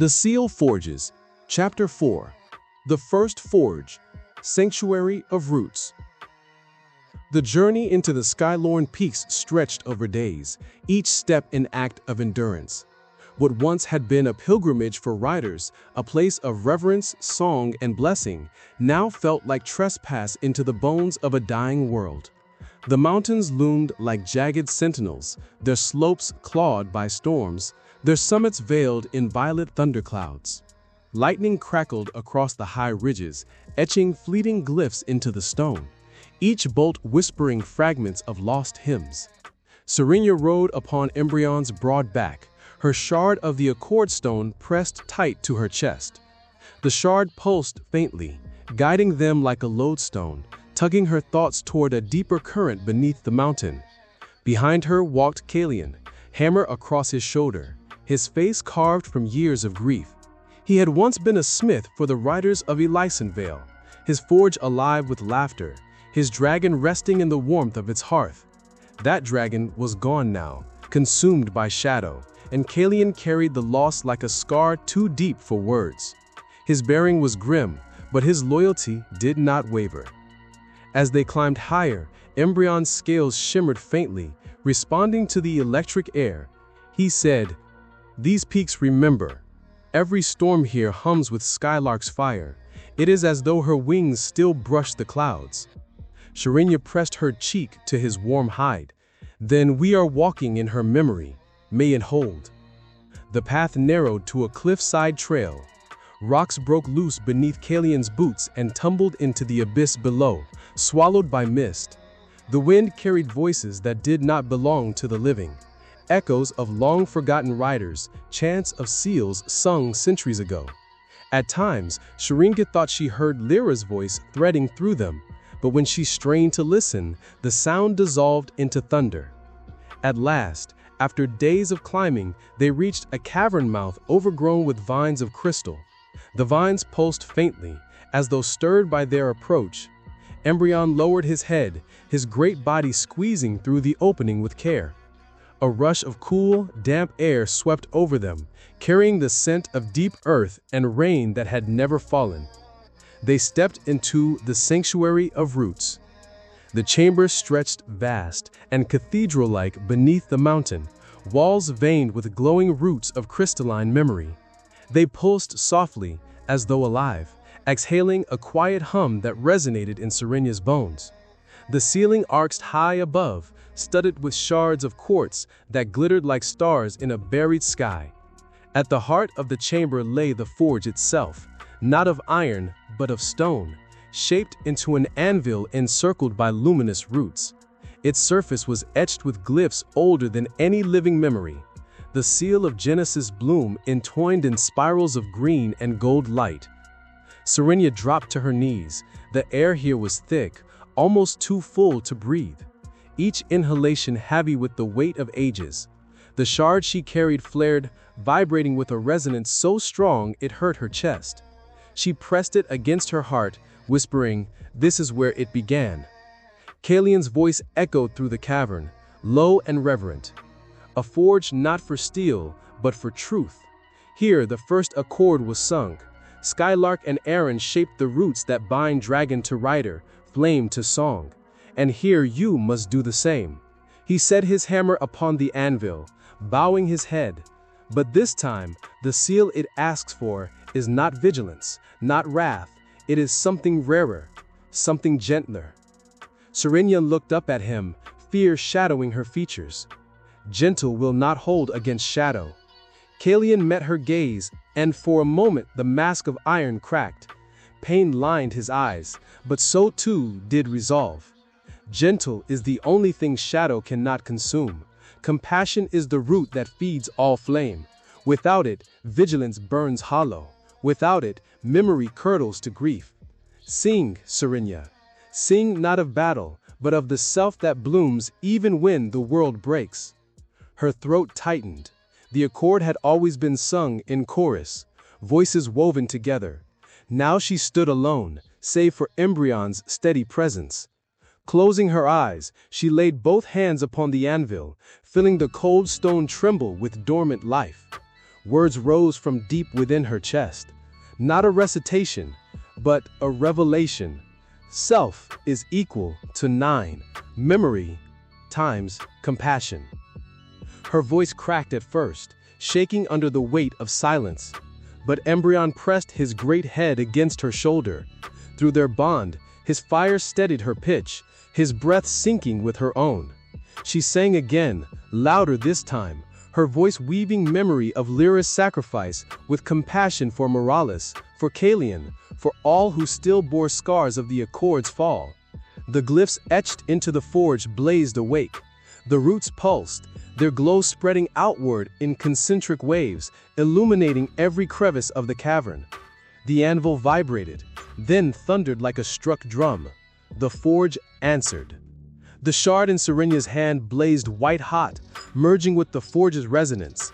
The Seal Forges, Chapter 4. The First Forge, Sanctuary of Roots. The journey into the Skylorn Peaks stretched over days, each step an act of endurance. What once had been a pilgrimage for riders, a place of reverence, song, and blessing, now felt like trespass into the bones of a dying world. The mountains loomed like jagged sentinels, their slopes clawed by storms, their summits veiled in violet thunderclouds. Lightning crackled across the high ridges, etching fleeting glyphs into the stone, each bolt whispering fragments of lost hymns. Serenia rode upon Embryon's broad back, her shard of the Accord Stone pressed tight to her chest. The shard pulsed faintly, guiding them like a lodestone, tugging her thoughts toward a deeper current beneath the mountain. Behind her walked Kalian, hammer across his shoulder, his face carved from years of grief. He had once been a smith for the riders of Elysonvale, his forge alive with laughter, his dragon resting in the warmth of its hearth. That dragon was gone now, consumed by shadow, and Kalian carried the loss like a scar too deep for words. His bearing was grim, but his loyalty did not waver. As they climbed higher, Embryon's scales shimmered faintly, responding to the electric air. He said, "These peaks remember. Every storm here hums with Skylark's fire. It is as though her wings still brush the clouds." Serenia pressed her cheek to his warm hide. "Then we are walking in her memory. May it hold." The path narrowed to a cliffside trail. Rocks broke loose beneath Kalian's boots and tumbled into the abyss below, swallowed by mist. The wind carried voices that did not belong to the living. Echoes of long-forgotten riders, chants of seals sung centuries ago. At times, Serenia thought she heard Lyra's voice threading through them, but when she strained to listen, the sound dissolved into thunder. At last, after days of climbing, they reached a cavern mouth overgrown with vines of crystal. The vines pulsed faintly, as though stirred by their approach. Embryon lowered his head, his great body squeezing through the opening with care. A rush of cool, damp air swept over them, carrying the scent of deep earth and rain that had never fallen. They stepped into the Sanctuary of Roots. The chamber stretched vast and cathedral-like beneath the mountain, walls veined with glowing roots of crystalline memory. They pulsed softly, as though alive, exhaling a quiet hum that resonated in Serenia's bones. The ceiling arched high above, studded with shards of quartz that glittered like stars in a buried sky. At the heart of the chamber lay the forge itself, not of iron, but of stone, shaped into an anvil encircled by luminous roots. Its surface was etched with glyphs older than any living memory. The seal of Genesis bloom entwined in spirals of green and gold light. Serenia dropped to her knees. The air here was thick, almost too full to breathe, each inhalation heavy with the weight of ages. The shard she carried flared, vibrating with a resonance so strong it hurt her chest. She pressed it against her heart, whispering, "This is where it began." Kalian's voice echoed through the cavern, low and reverent. A forge not for steel, but for truth. Here the first accord was sung. Skylark and Aaron shaped the roots that bind dragon to rider, flame to song. And here you must do the same. He set his hammer upon the anvil, bowing his head. But this time, the seal it asks for is not vigilance, not wrath. It is something rarer, something gentler. Serenia looked up at him, fear shadowing her features. Gentle will not hold against shadow. Kalian met her gaze, and for a moment the mask of iron cracked. Pain lined his eyes, but so too did resolve. Gentle is the only thing shadow cannot consume. Compassion is the root that feeds all flame. Without it, vigilance burns hollow. Without it, memory curdles to grief. Sing, Serenia. Sing not of battle, but of the self that blooms even when the world breaks. Her throat tightened. The accord had always been sung in chorus, voices woven together. Now she stood alone, save for Embryon's steady presence. Closing her eyes, she laid both hands upon the anvil, feeling the cold stone tremble with dormant life. Words rose from deep within her chest. Not a recitation, but a revelation. Self is equal to 9, memory times compassion. Her voice cracked at first, shaking under the weight of silence. But Embryon pressed his great head against her shoulder. Through their bond, his fire steadied her pitch, his breath syncing with her own. She sang again, louder this time, her voice weaving memory of Lyra's sacrifice with compassion for Morales, for Kalian, for all who still bore scars of the Accord's fall. The glyphs etched into the forge blazed awake. The roots pulsed, their glow spreading outward in concentric waves, illuminating every crevice of the cavern. The anvil vibrated, then thundered like a struck drum. The forge answered. The shard in Serenia's hand blazed white-hot, merging with the forge's resonance.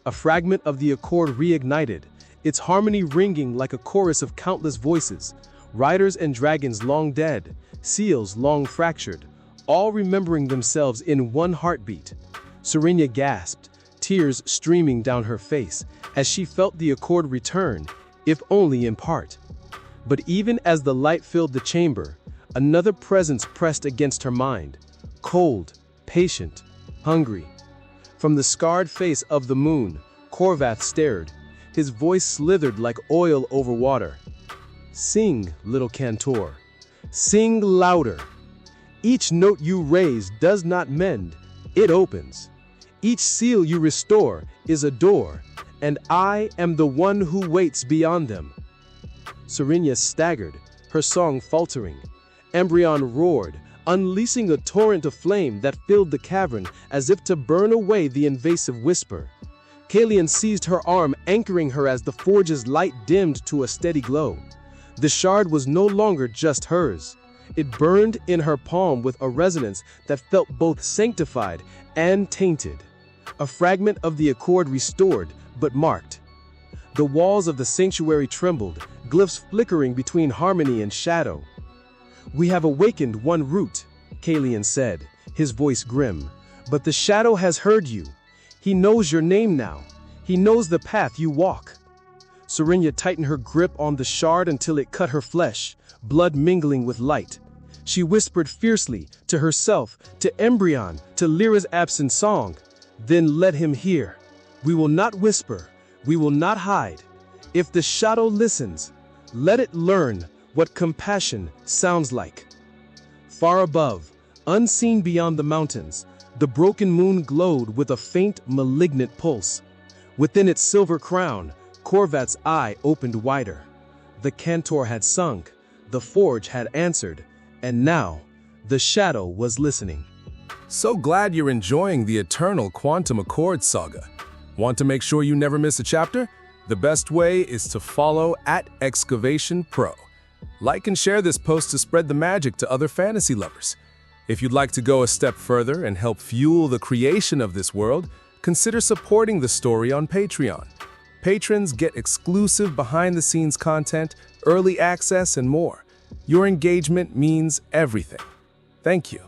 A fragment of the Accord reignited, its harmony ringing like a chorus of countless voices, riders and dragons long dead, seals long fractured, all remembering themselves in one heartbeat. Serenia gasped, tears streaming down her face, as she felt the Accord return, if only in part. But even as the light filled the chamber, another presence pressed against her mind, cold, patient, hungry. From the scarred face of the moon, Corvath stared, his voice slithered like oil over water. Sing, little Cantor, sing louder. Each note you raise does not mend, it opens. Each seal you restore is a door, and I am the one who waits beyond them. Serenia staggered, her song faltering. Embryon roared, unleashing a torrent of flame that filled the cavern as if to burn away the invasive whisper. Kalian seized her arm, anchoring her as the forge's light dimmed to a steady glow. The shard was no longer just hers. It burned in her palm with a resonance that felt both sanctified and tainted. A fragment of the Accord restored, but marked. The walls of the sanctuary trembled, glyphs flickering between harmony and shadow. "We have awakened one root," Kalian said, his voice grim. "But the shadow has heard you. He knows your name now. He knows the path you walk." Serenia tightened her grip on the shard until it cut her flesh, blood mingling with light. She whispered fiercely, to herself, to Embryon, to Lyra's absent song, "Then let him hear. We will not whisper. We will not hide. If the shadow listens, let it learn what compassion sounds like." Far above, unseen beyond the mountains, the broken moon glowed with a faint, malignant pulse. Within its silver crown, Corvath's eye opened wider. The Cantor had sunk, the forge had answered, and now the shadow was listening. So glad you're enjoying the Eternal Quantum Accord saga. Want to make sure you never miss a chapter? The best way is to follow @ExcavationPro. Like and share this post to spread the magic to other fantasy lovers. If you'd like to go a step further and help fuel the creation of this world, consider supporting the story on Patreon. Patrons get exclusive behind-the-scenes content, early access, and more. Your engagement means everything. Thank you.